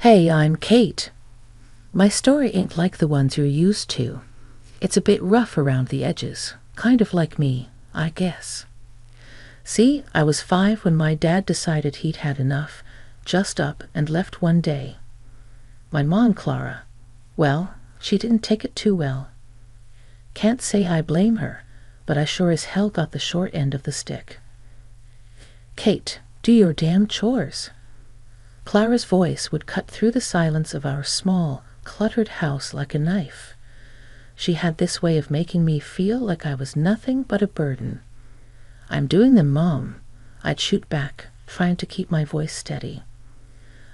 Hey, I'm Kate. My story ain't like the ones you're used to. It's a bit rough around the edges, kind of like me, I guess. See, I was 5 when my dad decided he'd had enough, just up and left one day. My mom, Clara, well, she didn't take it too well. Can't say I blame her, but I sure as hell got the short end of the stick. Kate, do your damn chores. Clara's voice would cut through the silence of our small, cluttered house like a knife. She had this way of making me feel like I was nothing but a burden. "I'm doing them, Mom," I'd shoot back, trying to keep my voice steady.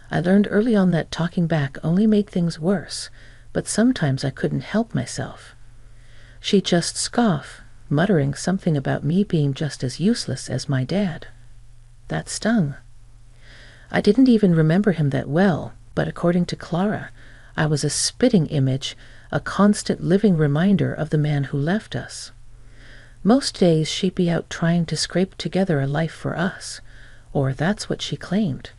I learned early on that talking back only made things worse, but sometimes I couldn't help myself. She'd just scoff, muttering something about me being just as useless as my dad. That stung. I didn't even remember him that well, but according to Clara, I was a spitting image, a constant living reminder of the man who left us. Most days she'd be out trying to scrape together a life for us, or that's what she claimed.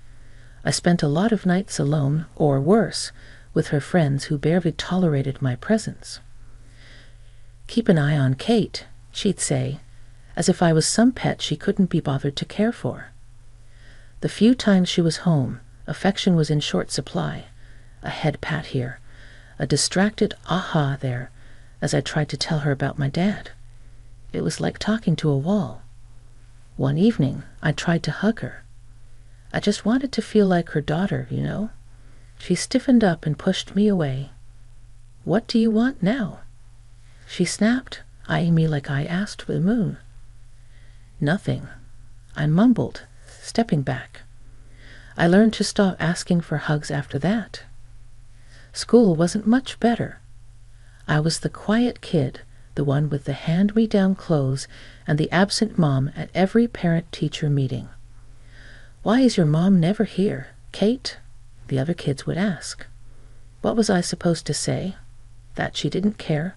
I spent a lot of nights alone, or worse, with her friends who barely tolerated my presence. "Keep an eye on Kate," she'd say, as if I was some pet she couldn't be bothered to care for. The few times she was home, affection was in short supply. A head pat here, a distracted aha there, as I tried to tell her about my dad. It was like talking to a wall. One evening, I tried to hug her. I just wanted to feel like her daughter, you know. She stiffened up and pushed me away. "What do you want now?" she snapped, eyeing me like I asked for the moon. "Nothing," I mumbled, stepping back. I learned to stop asking for hugs after that. School wasn't much better. I was the quiet kid, the one with the hand-me-down clothes and the absent mom at every parent-teacher meeting. "Why is your mom never here, Kate?" the other kids would ask. What was I supposed to say? That she didn't care?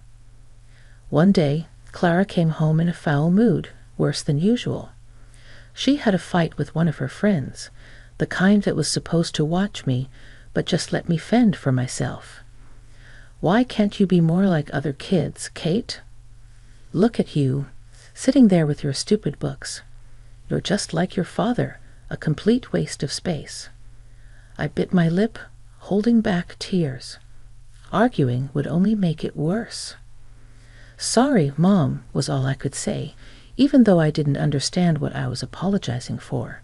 One day, Clara came home in a foul mood, worse than usual. She had a fight with one of her friends, the kind that was supposed to watch me, but just let me fend for myself. "Why can't you be more like other kids, Kate? Look at you, sitting there with your stupid books. You're just like your father, a complete waste of space." I bit my lip, holding back tears. Arguing would only make it worse. "Sorry, Mom," was all I could say, even though I didn't understand what I was apologizing for.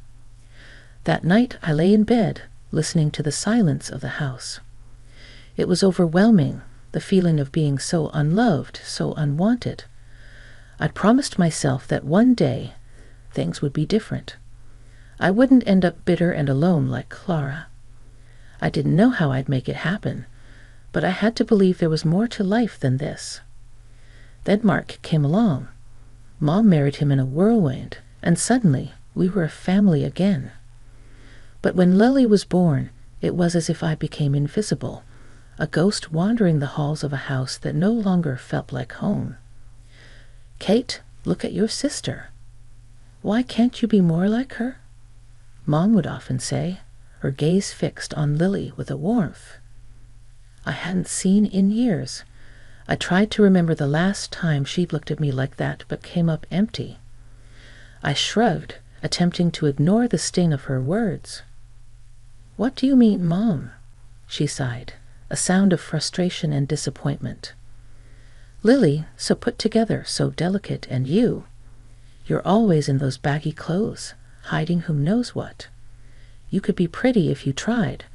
That night I lay in bed, listening to the silence of the house. It was overwhelming, the feeling of being so unloved, so unwanted. I'd promised myself that one day things would be different. I wouldn't end up bitter and alone like Clara. I didn't know how I'd make it happen, but I had to believe there was more to life than this. Then Mark came along. Mom married him in a whirlwind, and suddenly we were a family again. But when Lily was born, it was as if I became invisible, a ghost wandering the halls of a house that no longer felt like home. "Kate, look at your sister. Why can't you be more like her?" Mom would often say, her gaze fixed on Lily with a warmth I hadn't seen in years. I tried to remember the last time she'd looked at me like that, but came up empty. I shrugged, attempting to ignore the sting of her words. "What do you mean, Mom?" she sighed, a sound of frustration and disappointment. "Lily, so put together, so delicate, and you're always in those baggy clothes, hiding whom knows what. You could be pretty if you tried.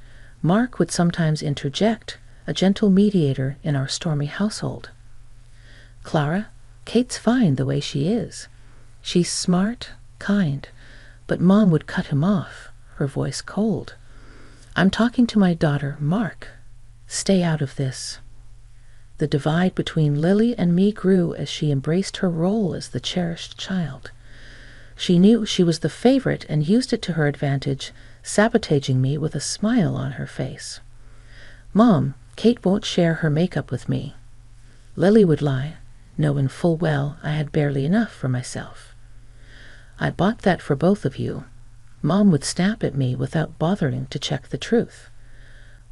Mark would sometimes interject, a gentle mediator in our stormy household. Clara, Kate's fine the way she is. She's smart, kind, but Mom would cut him off, her voice cold. I'm talking to my daughter, Mark. Stay out of this." The divide between Lily and me grew as she embraced her role as the cherished child. She knew she was the favorite and used it to her advantage, sabotaging me with a smile on her face. "Mom, Kate won't share her makeup with me." Lily would lie, knowing full well I had barely enough for myself. "I bought that for both of you." Mom would snap at me without bothering to check the truth.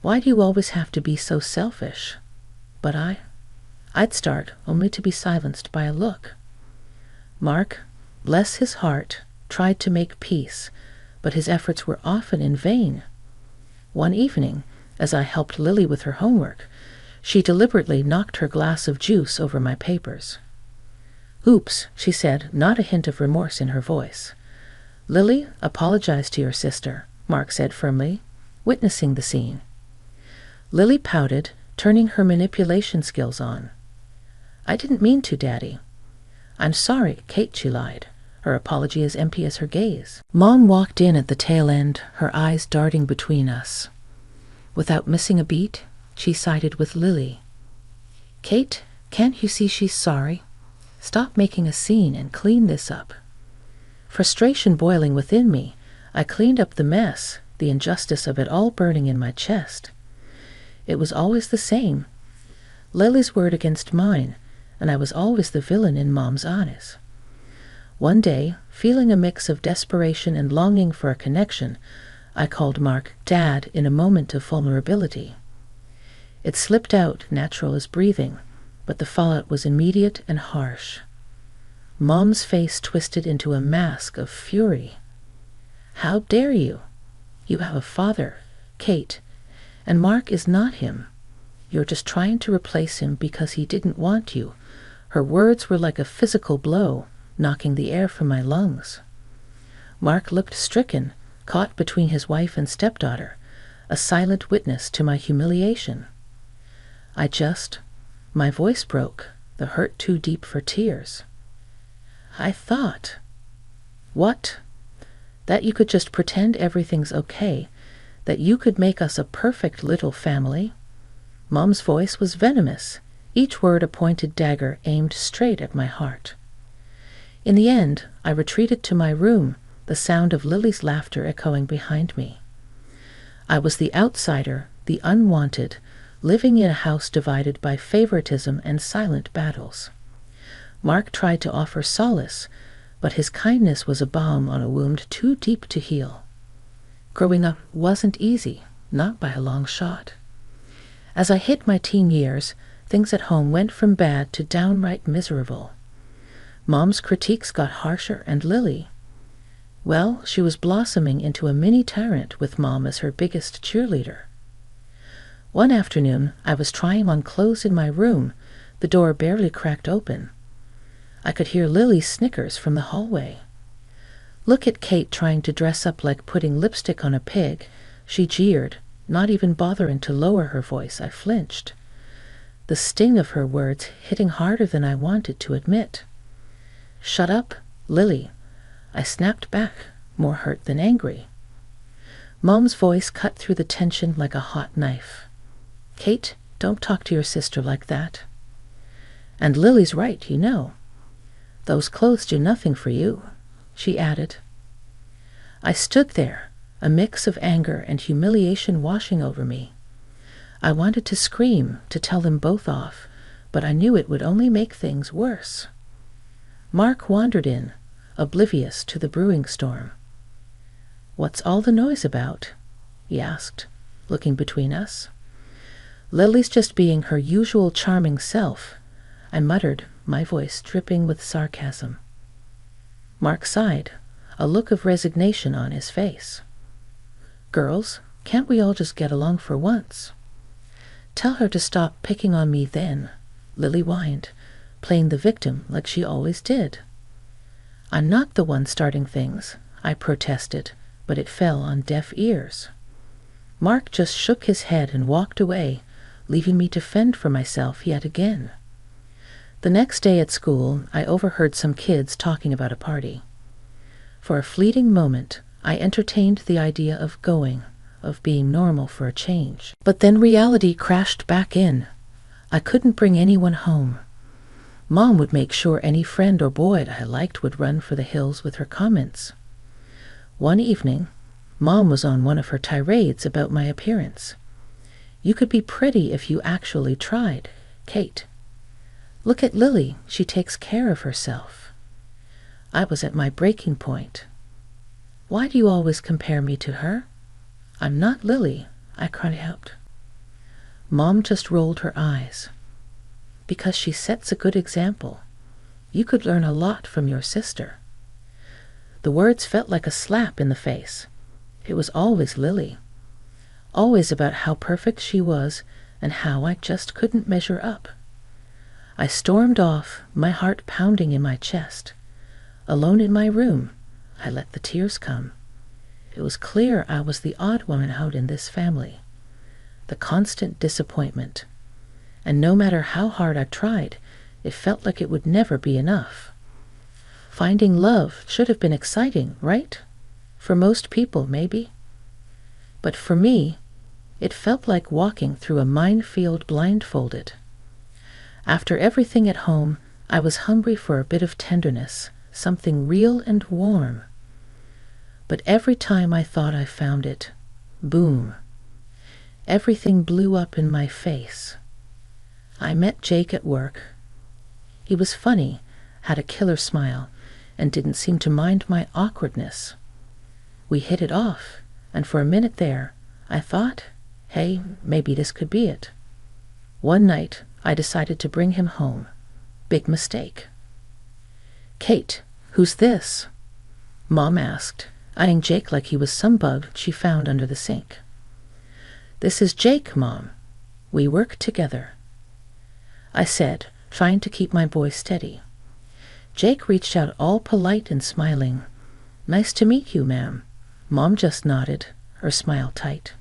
Why do you always have to be so selfish? But I'd start, only to be silenced by a look. Mark, bless his heart, tried to make peace, but his efforts were often in vain. One evening, as I helped Lily with her homework, she deliberately knocked her glass of juice over my papers. "Oops," she said, not a hint of remorse in her voice. "Lily, apologize to your sister," Mark said firmly, witnessing the scene. Lily pouted, turning her manipulation skills on. "I didn't mean to, Daddy." "I'm sorry, Kate," she lied, her apology as empty as her gaze. Mom walked in at the tail end, her eyes darting between us. Without missing a beat, she sided with Lily. "Kate, can't you see she's sorry? Stop making a scene and clean this up." Frustration boiling within me, I cleaned up the mess, the injustice of it all burning in my chest. It was always the same. Lily's word against mine, and I was always the villain in Mom's eyes. One day, feeling a mix of desperation and longing for a connection, I called Mark Dad in a moment of vulnerability. It slipped out, natural as breathing, but the fallout was immediate and harsh. Mom's face twisted into a mask of fury. "How dare you? You have a father, Kate, and Mark is not him. You're just trying to replace him because he didn't want you." Her words were like a physical blow, knocking the air from my lungs. Mark looked stricken, caught between his wife and stepdaughter, a silent witness to my humiliation. My voice broke, the hurt too deep for tears. "I thought." "What? That you could just pretend everything's okay, that you could make us a perfect little family?" Mom's voice was venomous, each word a pointed dagger aimed straight at my heart. In the end, I retreated to my room, the sound of Lily's laughter echoing behind me. I was the outsider, the unwanted, living in a house divided by favoritism and silent battles. Mark tried to offer solace, but his kindness was a balm on a wound too deep to heal. Growing up wasn't easy, not by a long shot. As I hit my teen years, things at home went from bad to downright miserable. Mom's critiques got harsher, and Lily, well, she was blossoming into a mini tyrant with Mom as her biggest cheerleader. One afternoon, I was trying on clothes in my room, the door barely cracked open. I could hear Lily's snickers from the hallway. "Look at Kate trying to dress up like putting lipstick on a pig," she jeered, not even bothering to lower her voice. I flinched. The sting of her words hitting harder than I wanted to admit. "Shut up, Lily," I snapped back, more hurt than angry. Mom's voice cut through the tension like a hot knife. "Kate, don't talk to your sister like that. And Lily's right, you know. Those clothes do nothing for you," she added. I stood there, a mix of anger and humiliation washing over me. I wanted to scream, to tell them both off, but I knew it would only make things worse. Mark wandered in, oblivious to the brewing storm. "What's all the noise about?" he asked, looking between us. "Lily's just being her usual charming self," I muttered, my voice dripping with sarcasm. Mark sighed, a look of resignation on his face. "Girls, can't we all just get along for once?" "Tell her to stop picking on me then," Lily whined, playing the victim like she always did. "I'm not the one starting things," I protested, but it fell on deaf ears. Mark just shook his head and walked away, leaving me to fend for myself yet again. The next day at school, I overheard some kids talking about a party. For a fleeting moment, I entertained the idea of going, of being normal for a change. But then reality crashed back in. I couldn't bring anyone home. Mom would make sure any friend or boy I liked would run for the hills with her comments. One evening, Mom was on one of her tirades about my appearance. "You could be pretty if you actually tried, Kate. Look at Lily, she takes care of herself." I was at my breaking point. "Why do you always compare me to her? I'm not Lily," I cried out. Mom just rolled her eyes. Because she sets a good example. You could learn a lot from your sister. The words felt like a slap in the face. It was always Lily. Always about how perfect she was and how I just couldn't measure up. I stormed off, my heart pounding in my chest. Alone in my room, I let the tears come. It was clear I was the odd woman out in this family. The constant disappointment. And no matter how hard I tried, it felt like it would never be enough. Finding love should have been exciting, right? For most people, maybe. But for me, it felt like walking through a minefield blindfolded. After everything at home, I was hungry for a bit of tenderness, something real and warm. But every time I thought I found it, boom. Everything blew up in my face. I met Jake at work. He was funny, had a killer smile, and didn't seem to mind my awkwardness. We hit it off, and for a minute there, I thought, hey, maybe this could be it. One night, I decided to bring him home. Big mistake. "Kate, who's this?" Mom asked, eyeing Jake like he was some bug she found under the sink. "This is Jake, Mom. We work together," I said, trying to keep my voice steady. Jake reached out all polite and smiling. "Nice to meet you, ma'am." Mom just nodded, her smile tight.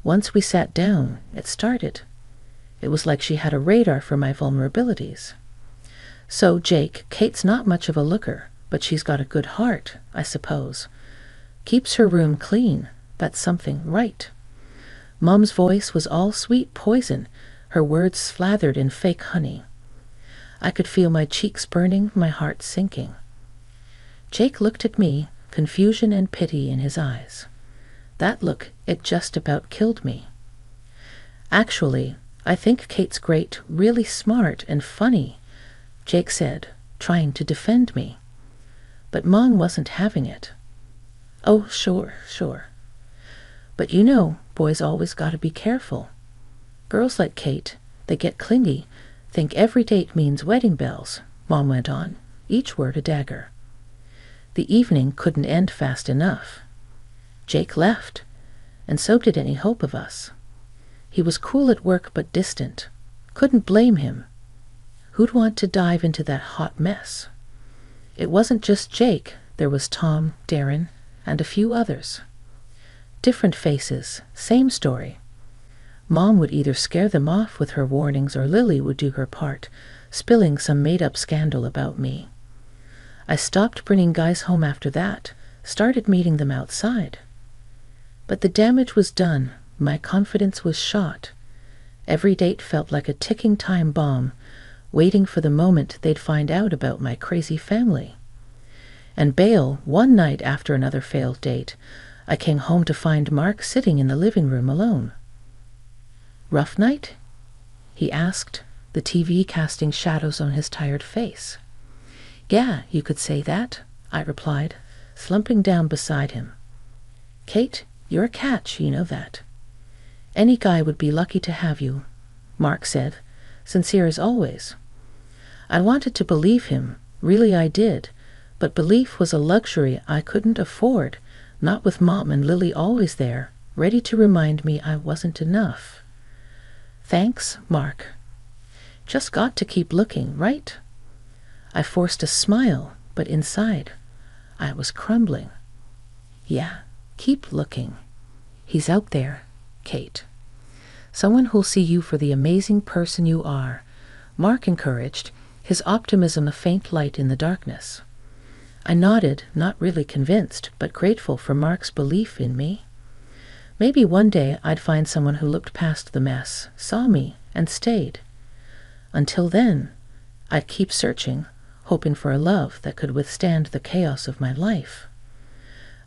Once we sat down, it started. It was like she had a radar for my vulnerabilities. "So, Jake, Kate's not much of a looker, but she's got a good heart, I suppose. Keeps her room clean. That's something, right?" Mom's voice was all sweet poison, her words slathered in fake honey. I could feel my cheeks burning, my heart sinking. Jake looked at me, confusion and pity in his eyes. That look, it just about killed me. "Actually, I think Kate's great, really smart and funny," Jake said, trying to defend me. But Mom wasn't having it. "Oh, sure. But you know, boys always gotta be careful. Girls like Kate, they get clingy, think every date means wedding bells," Mom went on, each word a dagger. The evening couldn't end fast enough. Jake left, and so did any hope of us. He was cool at work but distant. Couldn't blame him. Who'd want to dive into that hot mess? It wasn't just Jake. There was Tom, Darren, and a few others. Different faces, same story. Mom would either scare them off with her warnings or Lily would do her part, spilling some made-up scandal about me. I stopped bringing guys home after that, started meeting them outside. But the damage was done. My confidence was shot. Every date felt like a ticking time bomb, waiting for the moment they'd find out about my crazy family. And bail, one night after another failed date, I came home to find Mark sitting in the living room alone. "Rough night?" he asked, the TV casting shadows on his tired face. "Yeah, you could say that," I replied, slumping down beside him. "Kate, you're a catch, you know that. Any guy would be lucky to have you," Mark said, sincere as always. I wanted to believe him, really I did, but belief was a luxury I couldn't afford, not with Mom and Lily always there, ready to remind me I wasn't enough. "Thanks, Mark. Just got to keep looking, right?" I forced a smile, but inside, I was crumbling. "Yeah, keep looking. He's out there, Kate. Someone who'll see you for the amazing person you are," Mark encouraged, his optimism a faint light in the darkness. I nodded, not really convinced, but grateful for Mark's belief in me. Maybe one day I'd find someone who looked past the mess, saw me, and stayed. Until then, I'd keep searching, hoping for a love that could withstand the chaos of my life.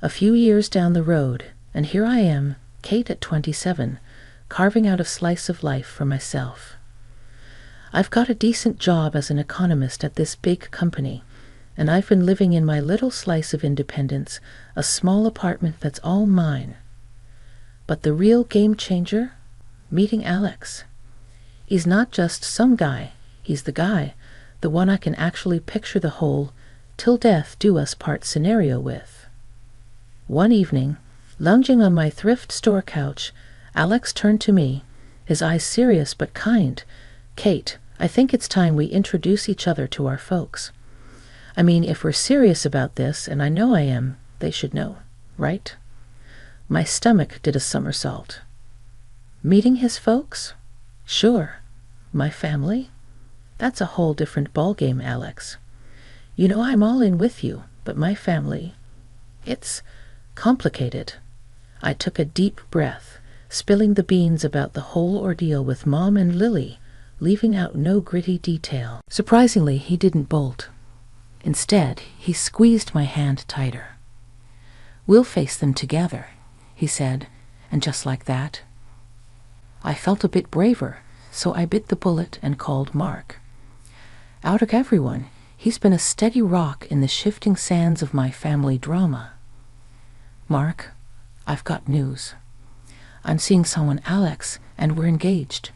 A few years down the road, and here I am, Kate at 27, carving out a slice of life for myself. I've got a decent job as an economist at this big company, and I've been living in my little slice of independence, a small apartment that's all mine. But the real game changer? Meeting Alex. He's not just some guy, he's the guy, the one I can actually picture the whole till death do us part scenario with. One evening, lounging on my thrift store couch, Alex turned to me, his eyes serious but kind. "Kate, I think it's time we introduce each other to our folks. I mean, if we're serious about this, and I know I am, they should know, right?" My stomach did a somersault. Meeting his folks? Sure. My family? That's a whole different ballgame, Alex. You know I'm all in with you, but my family, it's complicated. I took a deep breath, spilling the beans about the whole ordeal with Mom and Lily, leaving out no gritty detail. Surprisingly, he didn't bolt. Instead, he squeezed my hand tighter. "We'll face them together," he said, and just like that, I felt a bit braver, so I bit the bullet and called Mark. Out of everyone, he's been a steady rock in the shifting sands of my family drama. "Mark, I've got news. I'm seeing someone, Alex, and we're engaged."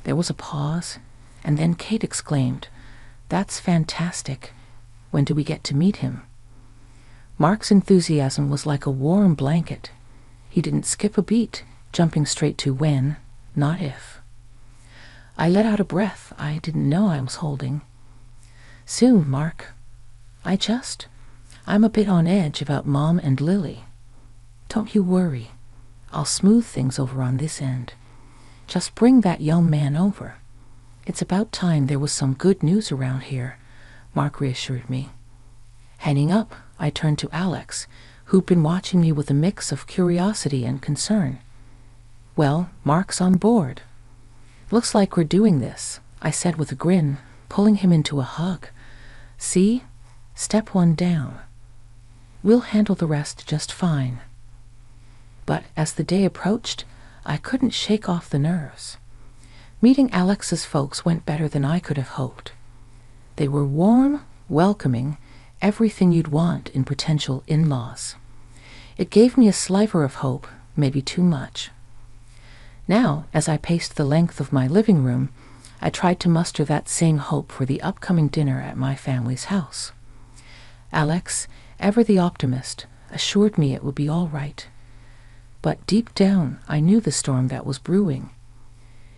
There was a pause, and then Kate exclaimed, "That's fantastic. When do we get to meet him?" Mark's enthusiasm was like a warm blanket. He didn't skip a beat, jumping straight to when, not if. I let out a breath I didn't know I was holding. "Soon, Mark. I'm a bit on edge about Mom and Lily. Don't you worry. I'll smooth things over on this end. Just bring that young man over. It's about time there was some good news around here," Mark reassured me. Hanging up, I turned to Alex, who'd been watching me with a mix of curiosity and concern. "Well, Mark's on board." "Looks like we're doing this," I said with a grin, pulling him into a hug. "See? Step one down. We'll handle the rest just fine." But as the day approached, I couldn't shake off the nerves. Meeting Alex's folks went better than I could have hoped. They were warm, welcoming, everything you'd want in potential in-laws. It gave me a sliver of hope, maybe too much. Now, as I paced the length of my living room, I tried to muster that same hope for the upcoming dinner at my family's house. Alex, ever the optimist, assured me it would be all right. But deep down, I knew the storm that was brewing.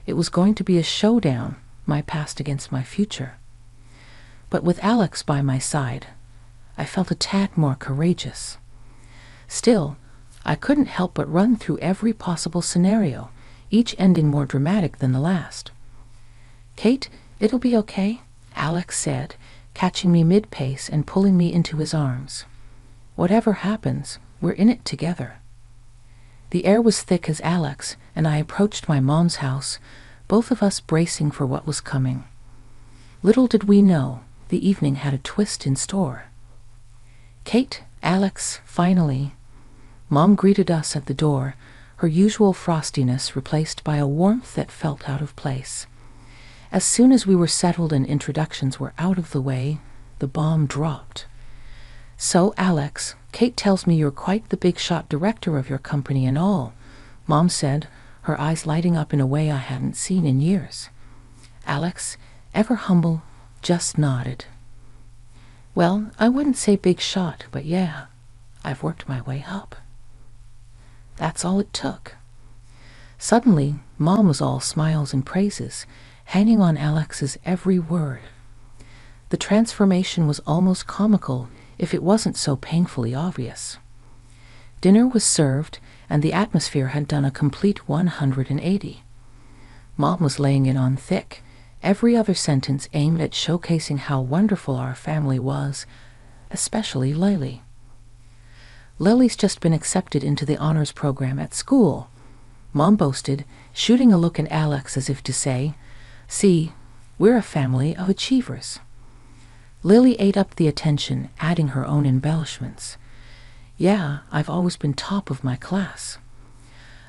It was going to be a showdown, my past against my future. But with Alex by my side, I felt a tad more courageous. Still, I couldn't help but run through every possible scenario, each ending more dramatic than the last. "Kate, it'll be okay," Alex said, catching me mid-pace and pulling me into his arms. "Whatever happens, we're in it together." The air was thick as Alex and I approached my mom's house, both of us bracing for what was coming. Little did we know, the evening had a twist in store. "Kate, Alex, finally." Mom greeted us at the door, her usual frostiness replaced by a warmth that felt out of place. As soon as we were settled and introductions were out of the way, the bomb dropped. "So, Alex, Kate tells me you're quite the big-shot director of your company and all," Mom said, her eyes lighting up in a way I hadn't seen in years. Alex, ever humble, just nodded. "Well, I wouldn't say big shot, but yeah, I've worked my way up." That's all it took. Suddenly, Mom was all smiles and praises, hanging on Alex's every word. The transformation was almost comical if it wasn't so painfully obvious. Dinner was served, and the atmosphere had done a complete 180. Mom was laying it on thick, every other sentence aimed at showcasing how wonderful our family was, especially Lily. "Lily's just been accepted into the honors program at school," Mom boasted, shooting a look at Alex as if to say, "See, we're a family of achievers." Lily ate up the attention, adding her own embellishments. "Yeah, I've always been top of my class.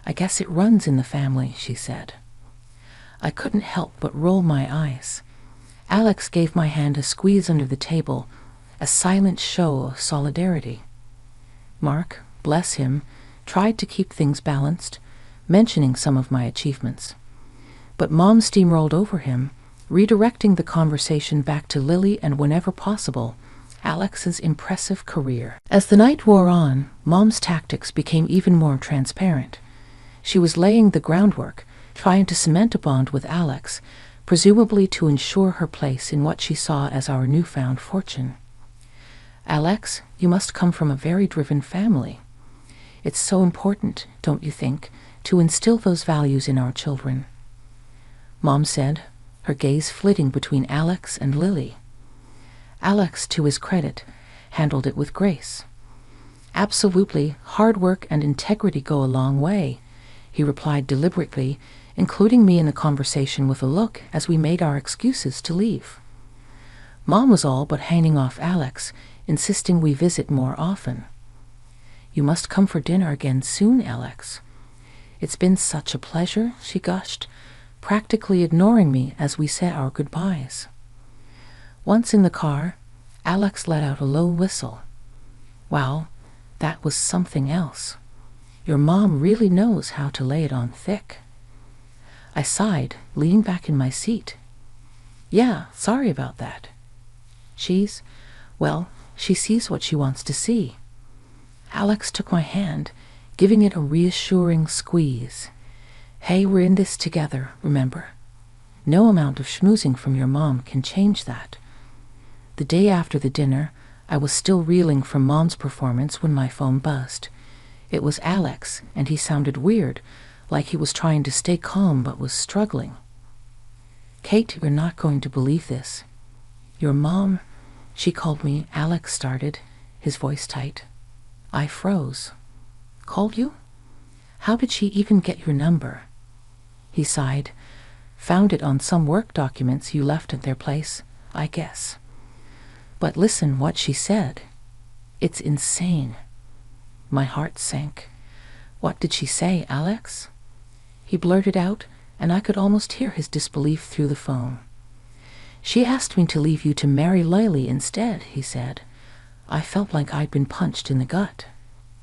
I guess it runs in the family," she said. I couldn't help but roll my eyes. Alex gave my hand a squeeze under the table, a silent show of solidarity. Mark, bless him, tried to keep things balanced, mentioning some of my achievements. But Mom steamrolled over him, redirecting the conversation back to Lily and, whenever possible, Alex's impressive career. As the night wore on, Mom's tactics became even more transparent. She was laying the groundwork, trying to cement a bond with Alex, presumably to ensure her place in what she saw as our newfound fortune. "Alex, you must come from a very driven family. It's so important, don't you think, to instill those values in our children?" Mom said, her gaze flitting between Alex and Lily. Alex, to his credit, handled it with grace. "Absolutely, hard work and integrity go a long way," he replied deliberately, including me in the conversation with a look as we made our excuses to leave. Mom was all but hanging off Alex, insisting we visit more often. "You must come for dinner again soon, Alex. It's been such a pleasure," she gushed, practically ignoring me as we said our goodbyes. Once in the car, Alex let out a low whistle. "Wow, that was something else. Your mom really knows how to lay it on thick." I sighed, leaning back in my seat. "Yeah, sorry about that." She sees what she wants to see." Alex took my hand, giving it a reassuring squeeze. "Hey, we're in this together, remember? No amount of schmoozing from your mom can change that." The day after the dinner, I was still reeling from Mom's performance when my phone buzzed. It was Alex, and he sounded weird, like he was trying to stay calm but was struggling. "Kate, you're not going to believe this. Your mom," she called me, Alex started, his voice tight. I froze. "Called you? How did she even get your number?" He sighed. "Found it on some work documents you left at their place, I guess. But listen what she said. It's insane." My heart sank. "What did she say, Alex?" He blurted out, and I could almost hear his disbelief through the phone. "She asked me to leave you to marry Lily instead," he said. I felt like I'd been punched in the gut.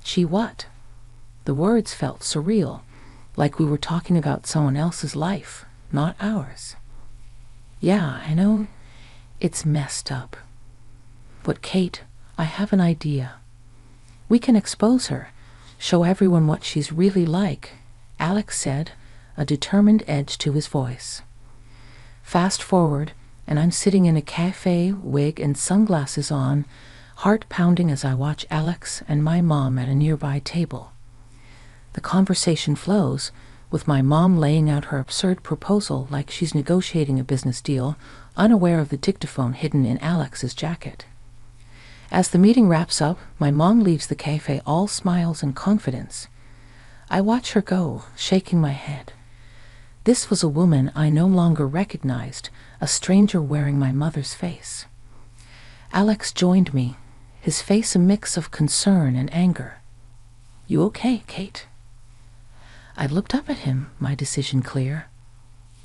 "She what?" The words felt surreal, like we were talking about someone else's life, not ours. "Yeah, I know. It's messed up. But Kate, I have an idea. We can expose her, show everyone what she's really like," Alex said, a determined edge to his voice. Fast forward, and I'm sitting in a cafe, wig and sunglasses on, heart pounding as I watch Alex and my mom at a nearby table. The conversation flows, with my mom laying out her absurd proposal like she's negotiating a business deal, unaware of the dictaphone hidden in Alex's jacket. As the meeting wraps up, my mom leaves the cafe all smiles and confidence. I watch her go, shaking my head. This was a woman I no longer recognized, a stranger wearing my mother's face. Alex joined me, his face a mix of concern and anger. "You okay, Kate?" I looked up at him, my decision clear.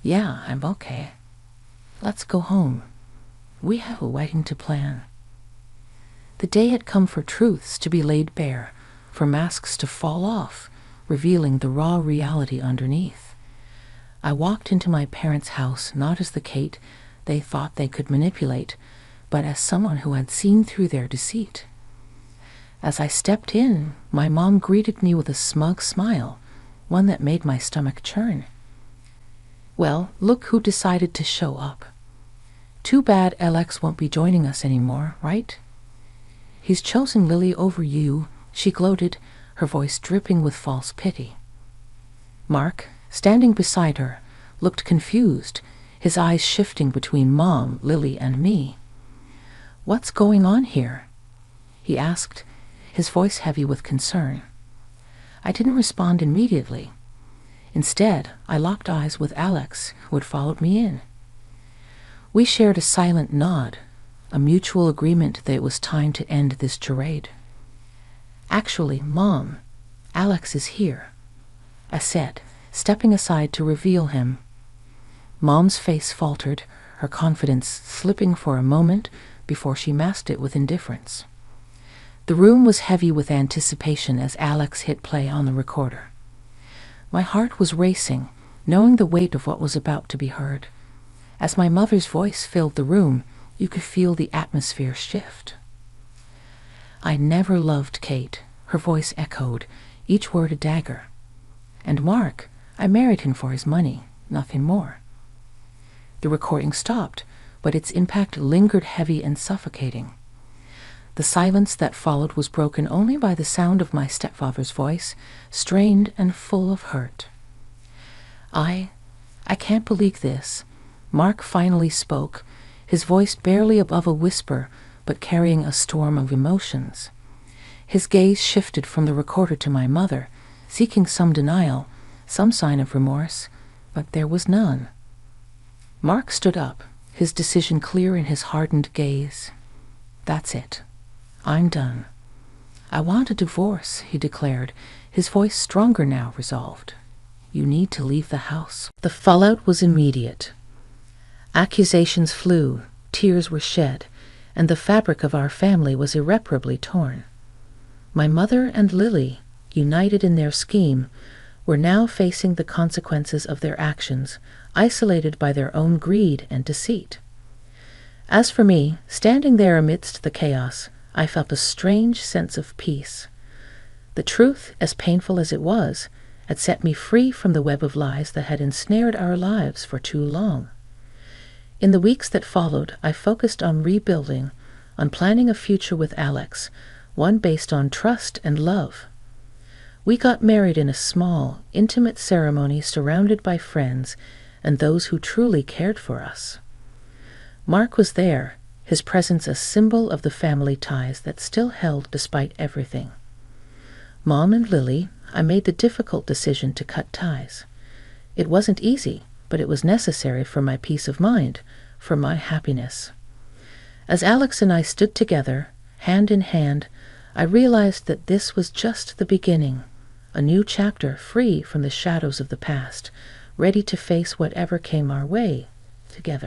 "Yeah, I'm okay. Let's go home. We have a wedding to plan." The day had come for truths to be laid bare, for masks to fall off, revealing the raw reality underneath. I walked into my parents' house not as the Kate they thought they could manipulate, but as someone who had seen through their deceit. As I stepped in, my mom greeted me with a smug smile, one that made my stomach churn. "Well, look who decided to show up. Too bad Alex won't be joining us anymore, right? He's chosen Lily over you," she gloated, her voice dripping with false pity. Mark, standing beside her, looked confused, his eyes shifting between Mom, Lily, and me. "What's going on here?" he asked, his voice heavy with concern. I didn't respond immediately. Instead, I locked eyes with Alex, who had followed me in. We shared a silent nod, a mutual agreement that it was time to end this charade. "Actually, Mom, Alex is here," I said, stepping aside to reveal him. Mom's face faltered, her confidence slipping for a moment before she masked it with indifference. The room was heavy with anticipation as Alex hit play on the recorder. My heart was racing, knowing the weight of what was about to be heard. As my mother's voice filled the room, you could feel the atmosphere shift. "I never loved Kate," her voice echoed, each word a dagger. "And Mark, I married him for his money, nothing more." The recording stopped, but its impact lingered heavy and suffocating. The silence that followed was broken only by the sound of my stepfather's voice, strained and full of hurt. I can't believe this." Mark finally spoke, his voice barely above a whisper, but carrying a storm of emotions. His gaze shifted from the recorder to my mother, seeking some denial, some sign of remorse, but there was none. Mark stood up, his decision clear in his hardened gaze. "That's it. I'm done. I want a divorce," he declared, his voice stronger now, resolved. "You need to leave the house." The fallout was immediate. Accusations flew, tears were shed, and the fabric of our family was irreparably torn. My mother and Lily, united in their scheme, were now facing the consequences of their actions, isolated by their own greed and deceit. As for me, standing there amidst the chaos, I felt a strange sense of peace. The truth, as painful as it was, had set me free from the web of lies that had ensnared our lives for too long. In the weeks that followed, I focused on rebuilding, on planning a future with Alex, one based on trust and love. We got married in a small, intimate ceremony surrounded by friends and those who truly cared for us. Mark was there, his presence a symbol of the family ties that still held despite everything. Mom and Lily, I made the difficult decision to cut ties. It wasn't easy, but it was necessary for my peace of mind, for my happiness. As Alex and I stood together, hand in hand, I realized that this was just the beginning, a new chapter free from the shadows of the past, ready to face whatever came our way together.